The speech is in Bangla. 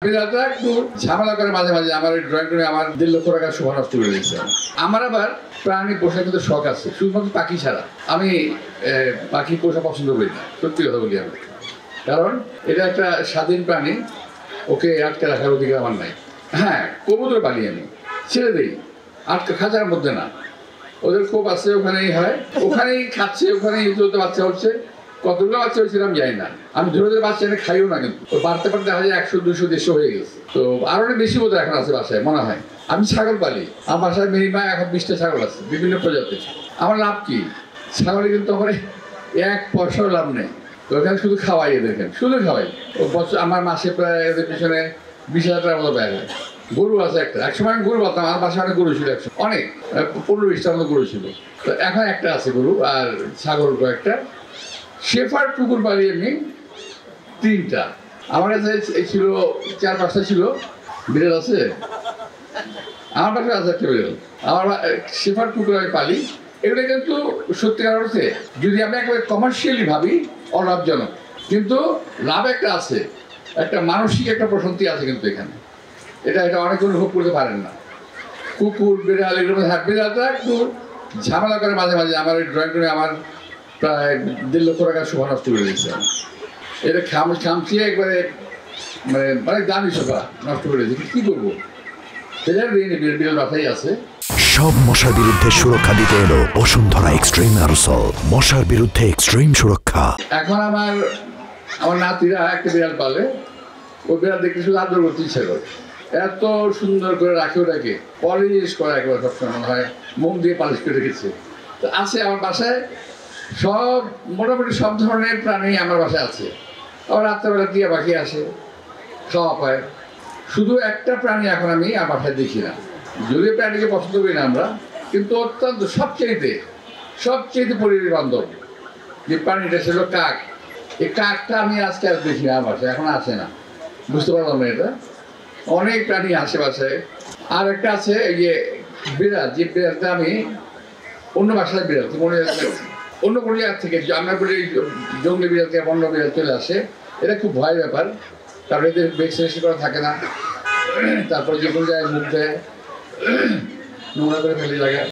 বিড়ালটা একটু ঝামেলা করে মাঝে মাঝে আমার ড্রয়িং রুমে আমার 1.5 লক্ষ টাকার শোভা নষ্ট করে দিয়েছে। আমার আবার প্রাণী পোষার কিন্তু শখ আছে, শুধুমাত্র পাখি ছাড়া। আমি পাখি পোষা পছন্দ করি না, সত্যি কথা বলি আমি। কারণ এটা একটা স্বাধীন প্রাণী, ওকে আটকে রাখার অধিকার আমার নাই। হ্যাঁ, কবুতর পালি আমি, ছেড়ে দিই, আটকে খাঁচার মধ্যে না। ওদের খুব আছে, ওখানেই হয়, ওখানেই খাচ্ছে, ওখানেই চলতে বাচ্চা হচ্ছে। কতগুলো বাচ্চা হয়েছিল আমি জানি না। আমি ধরে ধরে বাচ্চা এনে খাইও না, কিন্তু বাড়তে পারতে দেখা যায় 100, 200, 150 হয়ে গেছে। তো আরো অনেক বেশি মতো এখন আছে বাসায় মনে হয়। আমি ছাগল পালি, আমার বাসায় মিনিমাম এখন 20টা ছাগল আছে, বিভিন্ন প্রজাতির। আমার লাভ কি? ছাগলে কিন্তু আমার 1 পয়সাও লাভ নেই। তো ওখানে শুধু খাওয়াই এদেরকে, শুধু খাওয়াই। ও বছর আমার মাসে প্রায় এদের পিছনে 20,000 টাকার মতো ব্যয় হয়। গরু আছে একটা, একসময় আমি গরু পাতাম, আমার বাসায় অনেক গরু ছিল, অনেক 15-20টার মতো গরু ছিল। তো এখন একটা আছে গরু, আর ছাগল কয়েকটা। শেফার্ড কুকুর পালি আমি 3টা। আমার কাছে ছিল 4-5টা ছিল। বিড়াল আছে আমার পাশে, আছে একটা বিড়াল। আমার শেফার্ড কুকুর আমি পালি। এগুলো কিন্তু সত্যিকার অর্থে যদি আমরা একেবারে কমার্শিয়ালি ভাবি অলাভজনক, কিন্তু লাভ একটা আছে, একটা মানসিক একটা প্রশান্তি আছে কিন্তু এখানে। এটা অনেকে অনুভব করতে পারেন না। কুকুর বিড়াল এগুলো, হ্যাঁ, বিড়ালটা একটু ঝামেলা করে মাঝে মাঝে আমার ড্রয়িং রুমে আমার প্রায় 1.5 লক্ষ টাকার শোভা নষ্ট করে দিয়েছে। এটা খামচিয়ে একবারে মানে দামি শোভা নষ্ট করে দিয়েছে। কি করবো? সেটা বিড়াল বাসাই আছে। সব মশার বিরুদ্ধে সুরক্ষা দিতে এলো বসুন্ধরা এক্সট্রিম অ্যারোসল, মশার বিরুদ্ধে এক্সট্রিম সুরক্ষা। এখন আমার নাতিরা একটা বিড়াল পালে, ও বিড়াল দেখতে শুধু আদর করতে ইচ্ছা করে। এত সুন্দর করে রাখে ওটাকে, পলিশ করা একেবারে সবসময় মনে হয় মোম দিয়ে পালিশ করে রেখেছে। তো আছে আমার বাসায় সব, মোটামুটি সব ধরনের প্রাণী আমার বাসায় আছে। আবার রাত্রেবেলা টিয়া পাখি আসে, খাওয়া পায়। শুধু একটা প্রাণী এখন আমি আমার বাসায় দেখি না। যদিও প্রাণীকে পছন্দ করি না আমরা, কিন্তু অত্যন্ত সবচেয়ে পরিবেশ বান্ধব যে প্রাণীটা ছিল কাক। এই কাকটা আমি আজকে আর দেখি না আমার বাসায়, এখন আসে না। বুঝতে পারলাম না এটা। অনেক প্রাণী আসে বাসায়। আর একটা আছে এই যে বিড়াল, যে বিড়ালটা আমি অন্য বাসায় বিড়াল মনে অন্য কোনো জায়গা থেকে আমরা বলি জঙ্গলি বিড়াল থেকে অন্য বিড়াল চলে আসে। এটা খুব ভয়ের ব্যাপার, কারণ এদের ভ্যাকসিনেশন করা থাকে না। তারপরে যে কোনো জায়গায় মুখ দেয়, নোংরা করে ফেলে জায়গায়।